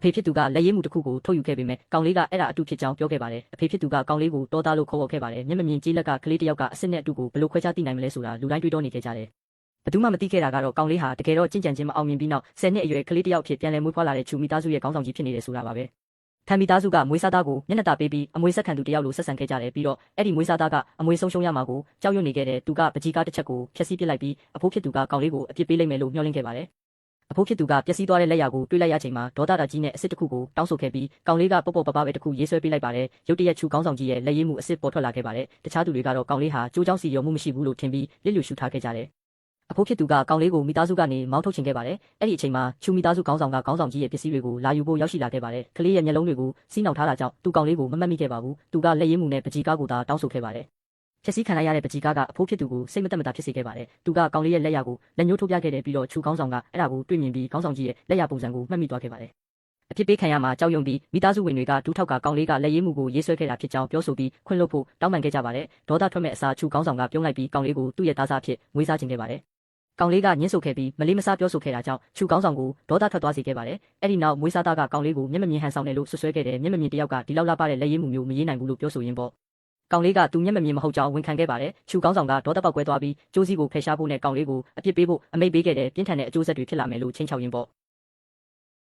ဖေဖြစ်သူကလက်ရည်မှုတစ်ခုကိုထုတ်ယူခဲ့ပေမဲ့ကောင်လေးကအဲ့ဒါအတူဖြစ်ကြောင်းပြောခဲ့ပါတယ်အဖေဖြစ်သူကကောင်လေးကိုတောသားလို့ခေါ်ဝေါ်ခဲ့ပါတယ်မျက်မမြင်ကြေးလက်ကကလေးတစ်ယောက်ကအစ်စ်နဲ့အတူကိုဘယ်လိုခွဲခြားသိနိုင်မလဲဆိုတာလူတိုင်းတွေးတောနေခဲ့ကြတယ်ဘယ်သူမှမသိခဲ့တာကတော့ကောင်လေးဟာတကယ်တော့ကြင်ကြံခြင်းမအောင်မြင်ပြီးနောက်10နှစ်အရွယ်ကလေးတစ်ယောက်ဖြစ်ပြန်လည်မွေးဖွားလာတဲ့ချူမီသားစုရဲ့ခေါင်းဆောင်ကြီးဖြစ်နေတယ်ဆိုတာပါပဲထံမီသားစုကမွေးစားသားကိုမျက်နှာတာပေးပြီးအမွေဆက်ခံသူတယောက်လိုဆက်ဆံခဲ့ကြတယ်ပြီးတော့အဲ့ဒီမွေးစားသားကအမွေဆုံးရှုံးရမှာကိုကြောက်ရွံ့နေခဲ့တဲ့သူကပကြီးကားတစ်ချက်ကိုဖျက်ဆီးပစ်လိုက်ပြီးအဖိုးဖြစ်သူကကောင်လေးကိုအပြစ်ပေးလိုက်မယ်လို့မျှော်လင့်ခဲ့ပါတယ်အဖိုးဖြစ်သူကပျက်စီးသွားတဲ့လက်ရာကိုတွေးလိုက်ရချိန်မှာဒေါသတာကြီးနဲ့အစ်စ်တစ်ခုကိုတောင်းဆိုခဲ့ပြီးကောင်လေးကပေါ့ပေါ့ပပပဲတစ်ခုရေးဆွဲပေးလိုက်ပါတယ်ရုတ်တရက်ချူခေါင်းဆောင်ကြီးရဲ့လက်ရည်မှုအစ်စ်ပေါ်ထွက်လာခဲ့ပါတယ်တခြားသူတွေကတော့ကောင်လေးဟာကြိုးကြောင်းစီရောမှုမရှိဘူးလို့ထင်ပြီးလစ်လျူရှုထားခဲ့ကြတယ်အဖိုးဖြစ်သူကကောင်လေးကိုမိသားစုကနေမောင်းထုတ်ချင်ခဲ့ပါတယ်အဲ့ဒီအချိန်မှာချူမိသားစုခေါင်းဆောင်ကခေါင်းဆောင်ကြီးရဲ့ပစ္စည်းတွေကိုလာယူဖို့ရောက်ရှိလာခဲ့ပါတယ်ကလေးရဲ့မျက်လုံးတွေကိုစီးနှောက်ထားတာကြောင့်သူကောင်လေးကိုမမှတ်မိခဲ့ပါဘူးသူကလက်ရည်မှုနဲ့ပကြီးကားကိုသာတောင်းဆိုခဲ့ပါတယ်ဖြက်စီးခံလိုက်ရတဲ့ပကြီးကားကအဖိုးဖြစ်သူကိုစိတ်မသက်မသာဖြစ်စေခဲ့ပါတယ်သူကကောင်လေးရဲ့လက်ရကိုလက်ညှိုးထိုးပြခဲ့တယ်ပြီးတော့ချူခေါင်းဆောင်ကအဲ့ဒါကိုတွေ့မြင်ပြီးခေါင်းဆောင်ကြီးရဲ့လက်ရပုံစံကိုမှတ်မိသွားခဲ့ပါတယ်အဖြစ်ပေးခံရမှာကြောက်ရွံ့ပြီးမိသားစုဝင်တွေကဒူးထောက်ကကောင်လေးကလက်ရည်မှုကိုရေးဆွဲခဲ့တာဖြစ်ကြောင်းပြောဆိုပြီးခွင့်လွှတ်ဖို့တောင်းပန်ခဲ့ကြပါတယ်ဒေါသထွက်မဲ့အစားချူခေါင်းဆောင်ကပြုံးလိုက်ပြီးကောင်လေးကိုသူ့ရဲ့သားစားအဖြစ်မွေးစားခြင်းခဲ့ပါတယ်ကောင်လေးကညှင်းဆိုခဲ့ပြီးမလေးမစားပြောဆိုခဲ့တာကြောင့်ချူကောင်းဆောင်ကိုဒေါသထွက်သွားစေခဲ့ပါတယ်။အဲ့ဒီနောက်မွေးစားသားကကောင်လေးကိုမျက်မမြင်ဟန်ဆောင်တယ်လို့ဆွဆွဲခဲ့တယ်။မျက်မမြင်တယောက်ကဒီလောက်လာပါတဲ့လက်ရည်မှုမျိုးမရေးနိုင်ဘူးလို့ပြောဆိုရင်းပေါ့။ကောင်လေးကသူမျက်မမြင်မဟုတ်ကြောင်းဝန်ခံခဲ့ပါတယ်။ချူကောင်းဆောင်ကဒေါသပေါက်ကွဲသွားပြီးကျိုးစီးကိုဖယ်ရှားဖို့နဲ့ကောင်လေးကိုအပြစ်ပေးဖို့အမိန့်ပေးခဲ့တယ်။ပြင်းထန်တဲ့အကျိုးဆက်တွေဖြစ်လာမယ်လို့ချိန်ချောက်ရင်းပေါ့။